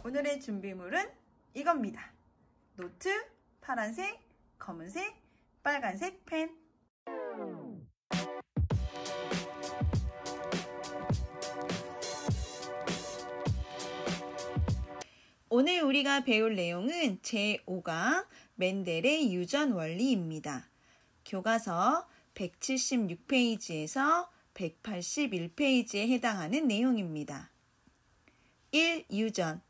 오늘의 준비물은 이겁니다. 노트, 파란색, 검은색, 빨간색 펜. 오늘 우리가 배울 내용은 제5강 멘델의 유전 원리입니다. 교과서 176페이지에서 181페이지에 해당하는 내용입니다. 1. 유전.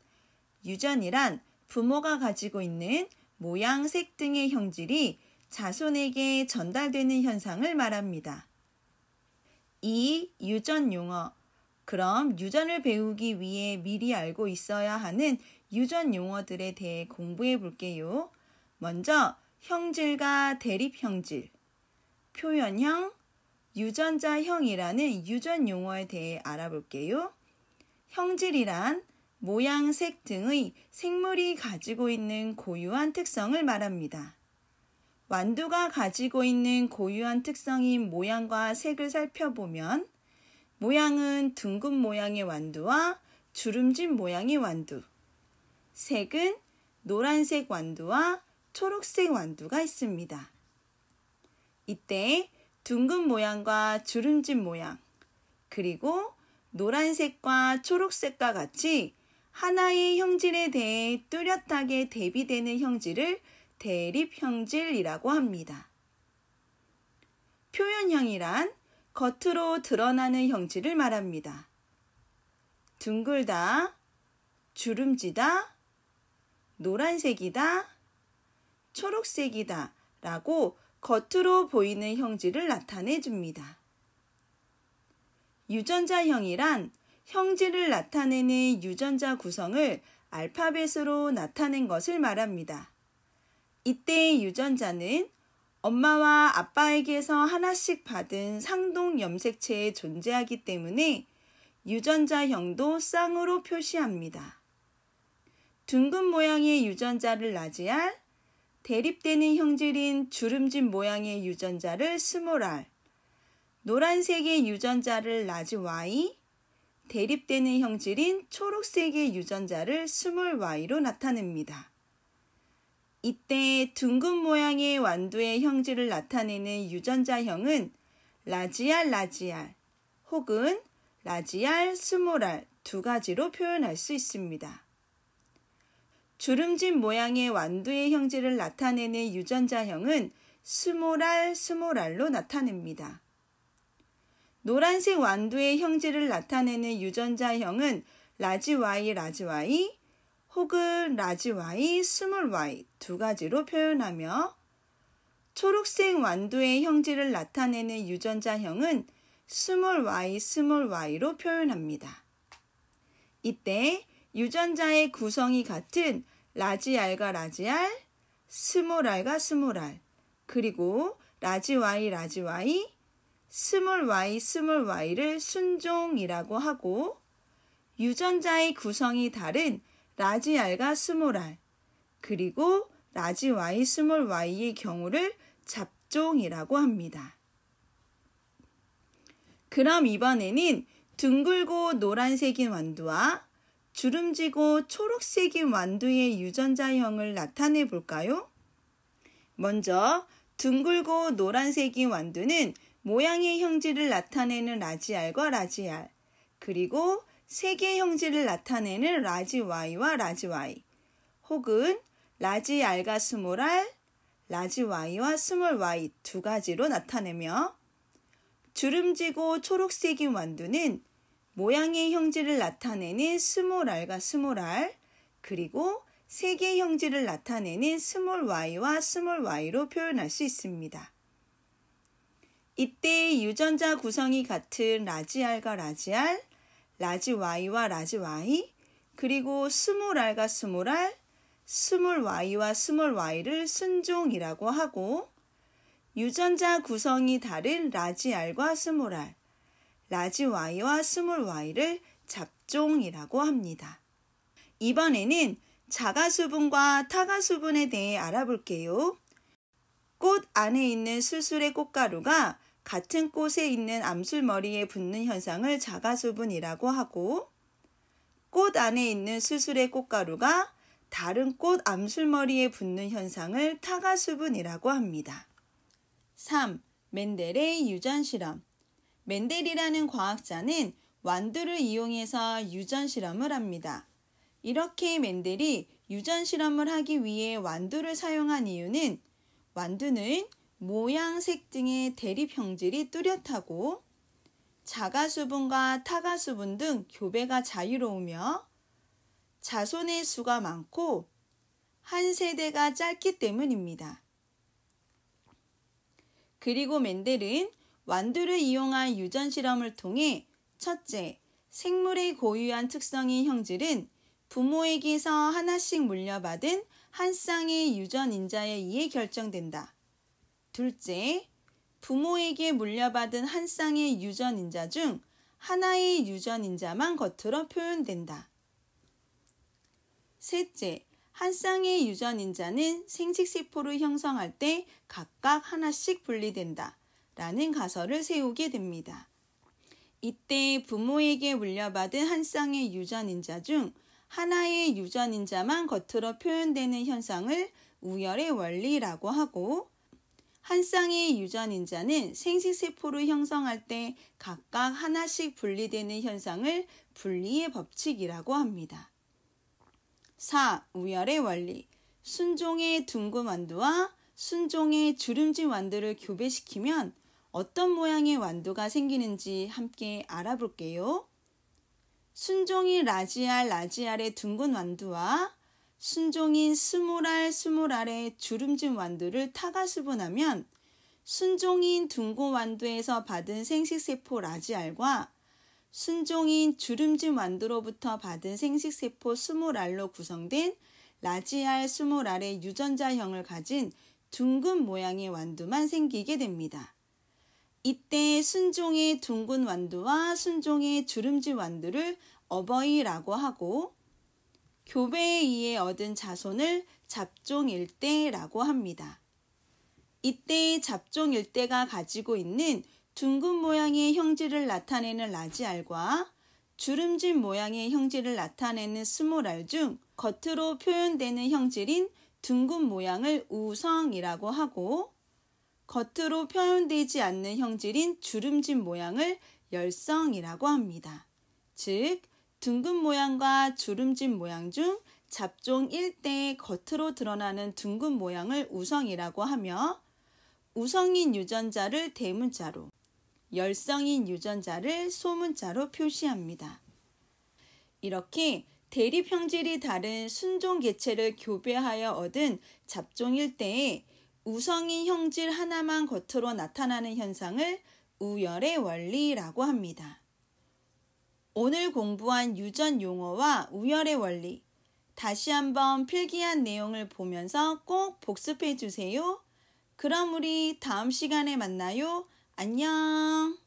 유전이란 부모가 가지고 있는 모양, 색 등의 형질이 자손에게 전달되는 현상을 말합니다. 2. 유전 용어. 그럼 유전을 배우기 위해 미리 알고 있어야 하는 유전 용어들에 대해 공부해 볼게요. 먼저 형질과 대립형질, 표현형, 유전자형이라는 유전 용어에 대해 알아볼게요. 형질이란 모양, 색 등의 생물이 가지고 있는 고유한 특성을 말합니다. 완두가 가지고 있는 고유한 특성인 모양과 색을 살펴보면 모양은 둥근 모양의 완두와 주름진 모양의 완두, 색은 노란색 완두와 초록색 완두가 있습니다. 이때 둥근 모양과 주름진 모양, 그리고 노란색과 초록색과 같이 하나의 형질에 대해 뚜렷하게 대비되는 형질을 대립형질이라고 합니다. 표현형이란 겉으로 드러나는 형질을 말합니다. 둥글다, 주름지다, 노란색이다, 초록색이다 라고 겉으로 보이는 형질을 나타내 줍니다. 유전자형이란 형질을 나타내는 유전자 구성을 알파벳으로 나타낸 것을 말합니다. 이때 유전자는 엄마와 아빠에게서 하나씩 받은 상동 염색체에 존재하기 때문에 유전자형도 쌍으로 표시합니다. 둥근 모양의 유전자를 라지알, 대립되는 형질인 주름진 모양의 유전자를 스몰r, 노란색의 유전자를 라지 y, 대립되는 형질인 초록색의 유전자를 스몰 y로 나타냅니다. 이때 둥근 모양의 완두의 형질을 나타내는 유전자형은 라지알 혹은 라지알 스몰r 두 가지로 표현할 수 있습니다. 주름진 모양의 완두의 형질을 나타내는 유전자형은 스몰r로 나타냅니다. 노란색 완두의 형질을 나타내는 유전자형은 라지 y 혹은 라지 y, 스몰 y 두 가지로 표현하며 초록색 완두의 형질을 나타내는 유전자형은 스몰 y로 표현합니다. 이때 유전자의 구성이 같은 라지알과 라지알, 스몰r과 스몰r, 그리고 라지 y, 스몰 y를 순종이라고 하고 유전자의 구성이 다른 라지알과 스몰r, 그리고 라지 y, 스몰 y의 경우를 잡종이라고 합니다. 그럼 이번에는 둥글고 노란색인 완두와 주름지고 초록색인 완두의 유전자형을 나타내 볼까요? 먼저 둥글고 노란색인 완두는 모양의 형질을 나타내는 라지알과 라지알, 그리고 색의 형질을 나타내는 라지 y와 라지 y, 혹은 라지알과 스몰r, 라지 y와 스몰 y 두 가지로 나타내며 주름지고 초록색인 완두는 모양의 형질을 나타내는 스몰r과 스몰r, 그리고 색의 형질을 나타내는 스몰 y와 스몰 y로 표현할 수 있습니다. 이때 유전자 구성이 같은 라지알과 라지알, 라지 y와 라지 y, 그리고 스몰r과 스몰r, 스몰 y와 스몰 y를 순종이라고 하고 유전자 구성이 다른 라지알과 스몰r, 라지 y와 스몰 y를 잡종이라고 합니다. 이번에는 자가수분과 타가수분에 대해 알아볼게요. 꽃 안에 있는 수술의 꽃가루가 같은 꽃에 있는 암술머리에 붙는 현상을 자가수분이라고 하고 꽃 안에 있는 수술의 꽃가루가 다른 꽃 암술머리에 붙는 현상을 타가수분이라고 합니다. 3. 멘델의 유전실험. 멘델이라는 과학자는 완두를 이용해서 유전실험을 합니다. 이렇게 멘델이 유전실험을 하기 위해 완두를 사용한 이유는 완두는 모양, 색 등의 대립 형질이 뚜렷하고 자가수분과 타가수분 등 교배가 자유로우며 자손의 수가 많고 한 세대가 짧기 때문입니다. 그리고 멘델은 완두를 이용한 유전실험을 통해 첫째, 생물의 고유한 특성인 형질은 부모에게서 하나씩 물려받은 한 쌍의 유전인자에 의해 결정된다. 둘째, 부모에게 물려받은 한 쌍의 유전인자 중 하나의 유전인자만 겉으로 표현된다. 셋째, 한 쌍의 유전인자는 생식세포를 형성할 때 각각 하나씩 분리된다. 라는 가설을 세우게 됩니다. 이때 부모에게 물려받은 한 쌍의 유전인자 중 하나의 유전인자만 겉으로 표현되는 현상을 우열의 원리라고 하고 한 쌍의 유전인자는 생식세포를 형성할 때 각각 하나씩 분리되는 현상을 분리의 법칙이라고 합니다. 4. 우열의 원리. 순종의 둥근 완두와 순종의 주름진 완두를 교배시키면 어떤 모양의 완두가 생기는지 함께 알아볼게요. 순종인 라지알의 둥근 완두와 순종인 스몰알의 주름진 완두를 타가수분하면 순종인 둥근 완두에서 받은 생식세포 라지알과 순종인 주름진 완두로부터 받은 생식세포 스몰알로 구성된 라지알 스몰알의 유전자형을 가진 둥근 모양의 완두만 생기게 됩니다. 이때 순종의 둥근 완두와 순종의 주름진 완두를 어버이라고 하고 교배에 의해 얻은 자손을 잡종일대라고 합니다. 이때 잡종일대가 가지고 있는 둥근 모양의 형질을 나타내는 라지알과 주름진 모양의 형질을 나타내는 스몰알 중 겉으로 표현되는 형질인 둥근 모양을 우성이라고 하고 겉으로 표현되지 않는 형질인 주름진 모양을 열성이라고 합니다. 즉, 둥근 모양과 주름진 모양 중 잡종 1대의 겉으로 드러나는 둥근 모양을 우성이라고 하며 우성인 유전자를 대문자로, 열성인 유전자를 소문자로 표시합니다. 이렇게 대립 형질이 다른 순종 개체를 교배하여 얻은 잡종 1대에 우성인 형질 하나만 겉으로 나타나는 현상을 우열의 원리라고 합니다. 오늘 공부한 유전 용어와 우열의 원리, 다시 한번 필기한 내용을 보면서 꼭 복습해 주세요. 그럼 우리 다음 시간에 만나요. 안녕.